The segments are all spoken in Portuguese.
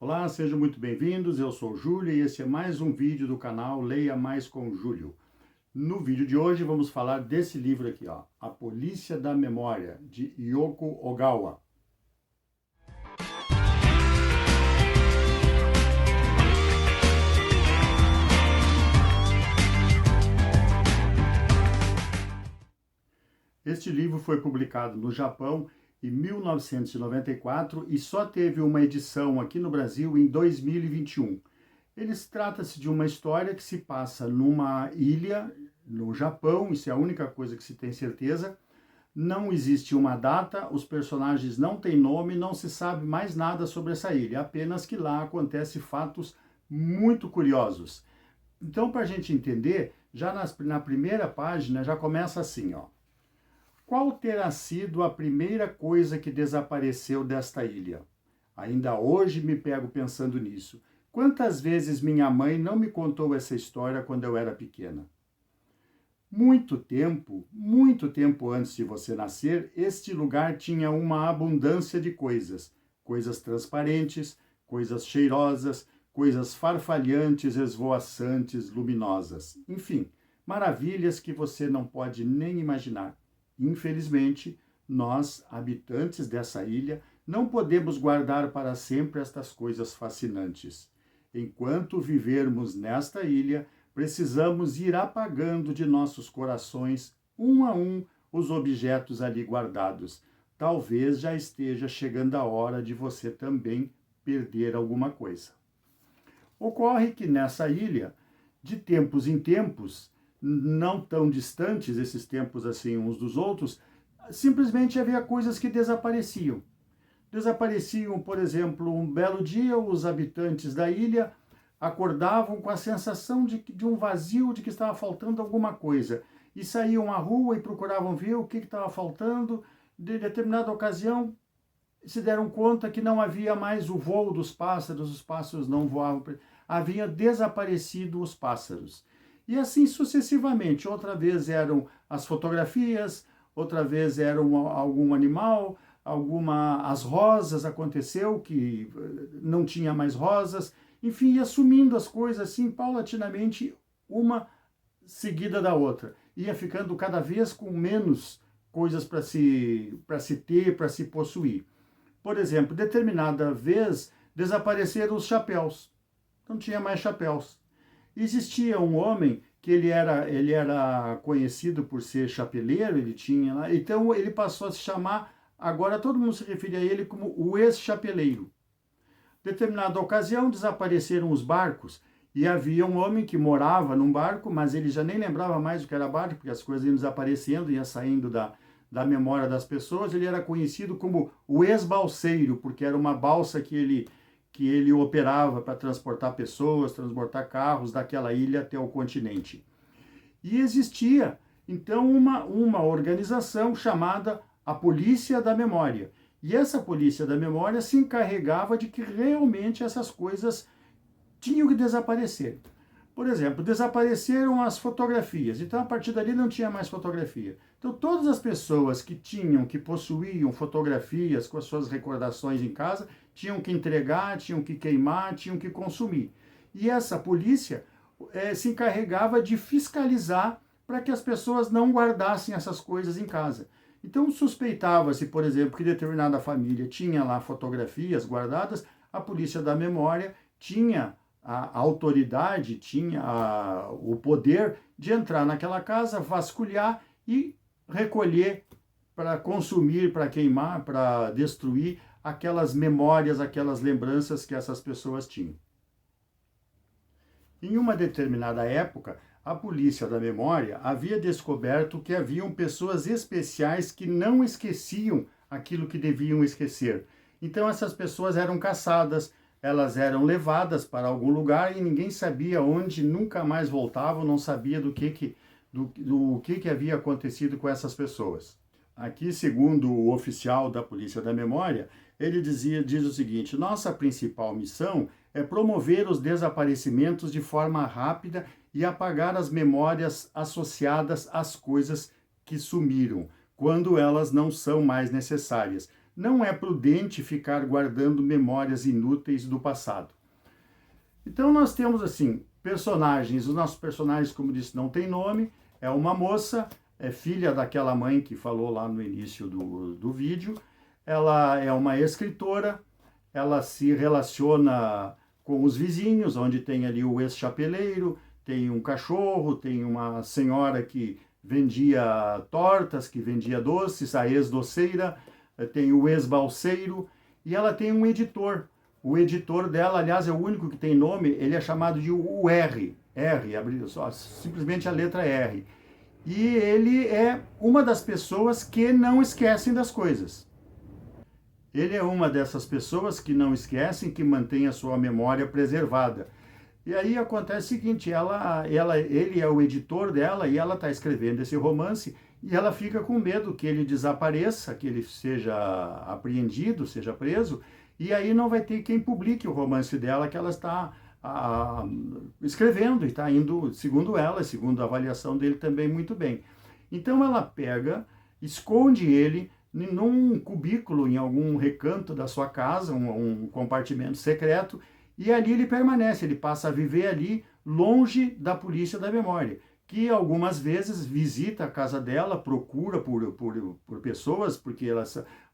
Olá, sejam muito bem-vindos, eu sou o Júlio e esse é mais um vídeo do canal Leia Mais com Júlio. No vídeo de hoje vamos falar desse livro aqui, ó, A Polícia da Memória, de Yoko Ogawa. Este livro foi publicado no Japão em 1994 e só teve uma edição aqui no Brasil em 2021. Trata-se de uma história que se passa numa ilha no Japão, isso é a única coisa que se tem certeza. Não existe uma data, os personagens não têm nome, não se sabe mais nada sobre essa ilha, apenas que lá acontecem fatos muito curiosos. Então, para a gente entender, já na primeira página já começa assim, ó. Qual terá sido a primeira coisa que desapareceu desta ilha? Ainda hoje me pego pensando nisso. Quantas vezes minha mãe não me contou essa história quando eu era pequena? Muito tempo antes de você nascer, este lugar tinha uma abundância de coisas. Coisas transparentes, coisas cheirosas, coisas farfalhantes, esvoaçantes, luminosas. Enfim, maravilhas que você não pode nem imaginar. Infelizmente, nós, habitantes dessa ilha, não podemos guardar para sempre estas coisas fascinantes. Enquanto vivermos nesta ilha, precisamos ir apagando de nossos corações, um a um, os objetos ali guardados. Talvez já esteja chegando a hora de você também perder alguma coisa. Ocorre que nessa ilha, de tempos em tempos, não tão distantes, esses tempos assim uns dos outros, simplesmente havia coisas que desapareciam. Desapareciam, por exemplo, um belo dia, os habitantes da ilha acordavam com a sensação de um vazio, de que estava faltando alguma coisa. E saíam à rua e procuravam ver o que estava faltando. De determinada ocasião, se deram conta que não havia mais o voo dos pássaros, os pássaros não voavam. Havia desaparecido os pássaros. E assim sucessivamente. Outra vez eram as fotografias, outra vez eram algum animal, as rosas, aconteceu que não tinha mais rosas. Enfim, ia sumindo as coisas assim, paulatinamente, uma seguida da outra. Ia ficando cada vez com menos coisas para se ter, para se possuir. Por exemplo, determinada vez desapareceram os chapéus. Não tinha mais chapéus. Existia um homem que ele era conhecido por ser chapeleiro, ele tinha lá, então ele passou a se chamar, agora todo mundo se referia a ele como o ex-chapeleiro. Determinada ocasião desapareceram os barcos e havia um homem que morava num barco, mas ele já nem lembrava mais o que era barco, porque as coisas iam desaparecendo, iam saindo da memória das pessoas. Ele era conhecido como o ex-balseiro, porque era uma balsa que ele operava para transportar pessoas, transportar carros daquela ilha até o continente. E existia, então, uma organização chamada a Polícia da Memória. E essa Polícia da Memória se encarregava de que realmente essas coisas tinham que desaparecer. Por exemplo, desapareceram as fotografias, então a partir dali não tinha mais fotografia. Então todas as pessoas que possuíam fotografias com as suas recordações em casa, tinham que entregar, tinham que queimar, tinham que consumir. E essa polícia se encarregava de fiscalizar para que as pessoas não guardassem essas coisas em casa. Então suspeitava-se, por exemplo, que determinada família tinha lá fotografias guardadas, a Polícia da Memória tinha a autoridade, tinha o poder de entrar naquela casa, vasculhar e recolher para consumir, para queimar, para destruir aquelas memórias, aquelas lembranças que essas pessoas tinham. Em uma determinada época, a Polícia da Memória havia descoberto que haviam pessoas especiais que não esqueciam aquilo que deviam esquecer. Então essas pessoas eram caçadas, elas eram levadas para algum lugar e ninguém sabia onde, nunca mais voltavam, não sabia do que havia acontecido com essas pessoas. Aqui, segundo o oficial da Polícia da Memória, ele diz o seguinte: nossa principal missão é promover os desaparecimentos de forma rápida e apagar as memórias associadas às coisas que sumiram, quando elas não são mais necessárias. não é prudente ficar guardando memórias inúteis do passado. Então nós temos assim, personagens, os nossos personagens, como disse, não tem nome, é uma moça, é filha daquela mãe que falou lá no início do vídeo, ela é uma escritora, ela se relaciona com os vizinhos, onde tem ali o ex-chapeleiro, tem um cachorro, tem uma senhora que vendia tortas, que vendia doces, a ex-doceira, tem o ex-balseiro, e ela tem um editor. O editor dela, aliás, é o único que tem nome, ele é chamado de o R, simplesmente a letra R. E ele é uma das pessoas que não esquecem das coisas. Ele é uma dessas pessoas que não esquecem, que mantém a sua memória preservada. E aí acontece o seguinte, ele é o editor dela e ela está escrevendo esse romance e ela fica com medo que ele desapareça, que ele seja apreendido, seja preso, e aí não vai ter quem publique o romance dela que ela está escrevendo e está indo, segundo ela, segundo a avaliação dele também muito bem. Então ela pega, esconde ele num cubículo, em algum recanto da sua casa, um compartimento secreto, e ali ele permanece, ele passa a viver ali longe da polícia da memória, que algumas vezes visita a casa dela, procura por pessoas, porque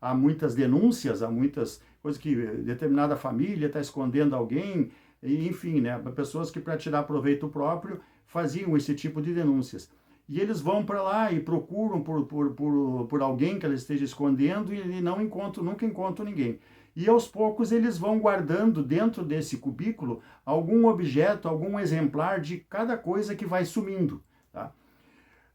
há muitas denúncias, há muitas coisas que determinada família está escondendo alguém, enfim, né, pessoas que para tirar proveito próprio faziam esse tipo de denúncias. E eles vão para lá e procuram por alguém que ela esteja escondendo e nunca encontram ninguém. E aos poucos eles vão guardando dentro desse cubículo algum objeto, algum exemplar de cada coisa que vai sumindo. Tá?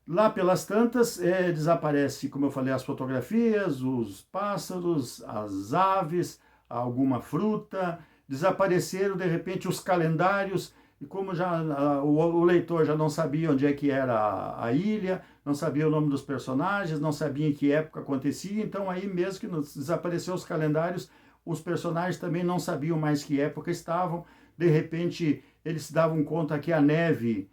Lá pelas tantas desaparece, como eu falei, as fotografias, os pássaros, as aves, alguma fruta, desapareceram de repente os calendários, e como já o leitor já não sabia onde é que era a ilha, não sabia o nome dos personagens, não sabia em que época acontecia, então aí mesmo que desapareceu os calendários, os personagens também não sabiam mais que época estavam, de repente eles se davam conta que a neve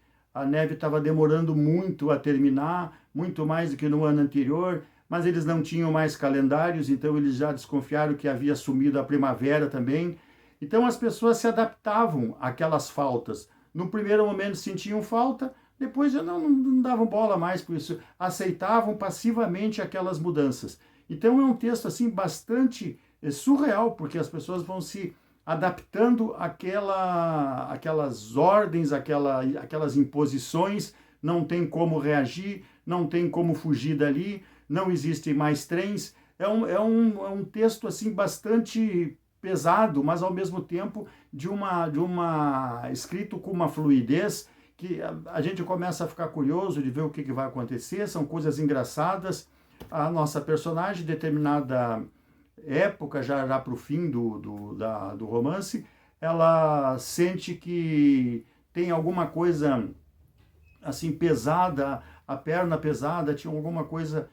estava demorando muito a terminar, muito mais do que no ano anterior, mas eles não tinham mais calendários, então eles já desconfiaram que havia sumido a primavera também. Então as pessoas se adaptavam àquelas faltas. No primeiro momento sentiam falta, depois já não davam bola mais por isso, aceitavam passivamente aquelas mudanças. Então é um texto assim bastante surreal, porque as pessoas vão se adaptando àquelas ordens, aquelas imposições, não tem como reagir, não tem como fugir dali, não existem mais trens. É um texto assim bastante pesado, mas ao mesmo tempo de uma escrito com uma fluidez que a gente começa a ficar curioso de ver o que vai acontecer, são coisas engraçadas. A nossa personagem, determinada época, já para o fim do romance, ela sente que tem alguma coisa assim pesada, a perna pesada, tinha alguma coisa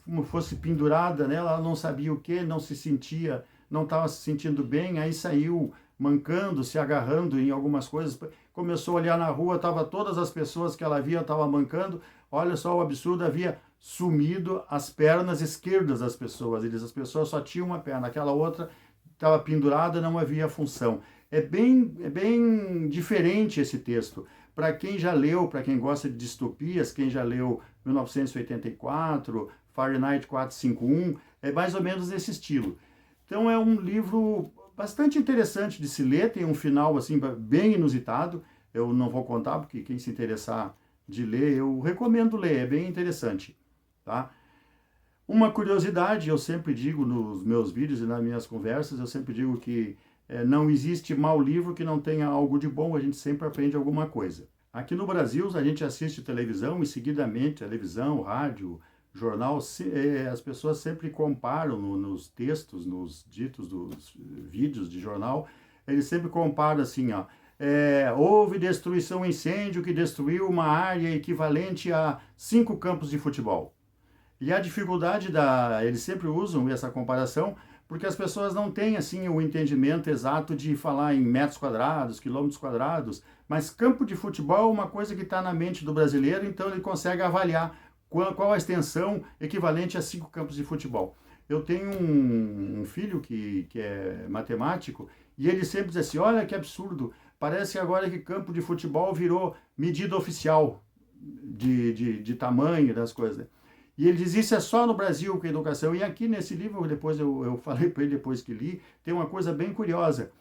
como fosse pendurada nela, ela não sabia o que, não se sentia, não estava se sentindo bem, aí saiu mancando, se agarrando em algumas coisas, começou a olhar na rua, todas as pessoas que ela via estavam mancando, olha só o absurdo, havia sumido as pernas esquerdas das pessoas, as pessoas só tinham uma perna, aquela outra estava pendurada, não havia função. É bem diferente esse texto. Para quem já leu, para quem gosta de distopias, quem já leu 1984, Fahrenheit 451, é mais ou menos nesse estilo. Então é um livro bastante interessante de se ler, tem um final assim bem inusitado, eu não vou contar, porque quem se interessar de ler, eu recomendo ler, é bem interessante. Tá? Uma curiosidade, eu sempre digo nos meus vídeos e nas minhas conversas, eu sempre digo que não existe mau livro que não tenha algo de bom, a gente sempre aprende alguma coisa. Aqui no Brasil, a gente assiste televisão e seguidamente, televisão, rádio, jornal, as pessoas sempre comparam nos textos, nos ditos dos vídeos de jornal, eles sempre comparam assim, ó, houve destruição, incêndio que destruiu uma área equivalente a 5 campos de futebol. E a dificuldade eles sempre usam essa comparação porque as pessoas não têm assim o entendimento exato de falar em metros quadrados, quilômetros quadrados, mas campo de futebol é uma coisa que está na mente do brasileiro, então ele consegue avaliar qual a extensão equivalente a 5 campos de futebol. Eu tenho um filho que é matemático e ele sempre diz assim, olha que absurdo, parece agora que campo de futebol virou medida oficial de tamanho das coisas. E ele diz, isso é só no Brasil com a educação. E aqui nesse livro, depois eu falei para ele depois que li, tem uma coisa bem curiosa.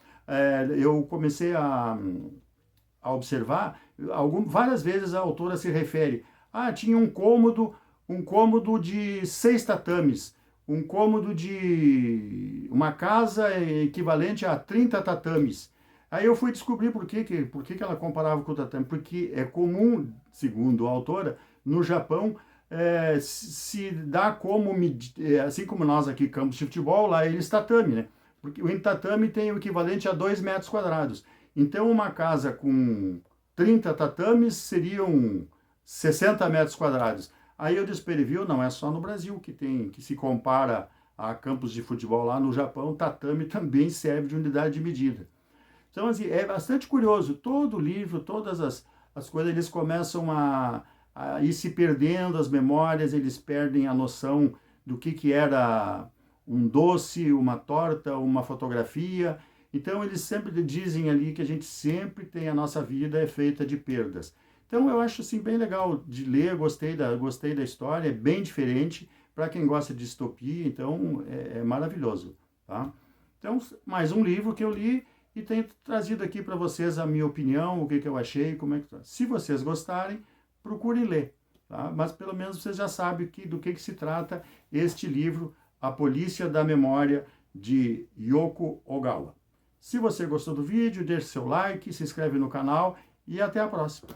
Eu comecei a observar, várias vezes a autora se refere, tinha um cômodo de 6 tatames, um cômodo de uma casa equivalente a 30 tatames. Aí eu fui descobrir por que ela comparava com o tatame, porque é comum, segundo a autora, no Japão, se dá como, assim como nós aqui, campos de futebol, lá eles tatame, né? Porque o tatame tem o equivalente a 2 metros quadrados. Então, uma casa com 30 tatames seriam 60 metros quadrados. Aí eu disse para ele, viu, não é só no Brasil que se compara a campos de futebol, lá no Japão, tatame também serve de unidade de medida. Então, assim, é bastante curioso, todo livro, todas as coisas, eles começam a ir se perdendo as memórias, eles perdem a noção do que era um doce, uma torta, uma fotografia. Então, eles sempre dizem ali que a gente sempre tem, a nossa vida é feita de perdas. Então, eu acho assim bem legal de ler, gostei da história, é bem diferente, para quem gosta de distopia, então é maravilhoso, tá? Então, mais um livro que eu li e tenho trazido aqui para vocês a minha opinião, o que eu achei, como é que tá. Se vocês gostarem, procurem ler, tá? Mas pelo menos vocês já sabem do que se trata este livro, A Polícia da Memória, de Yoko Ogawa. Se você gostou do vídeo, deixe seu like, se inscreve no canal e até a próxima.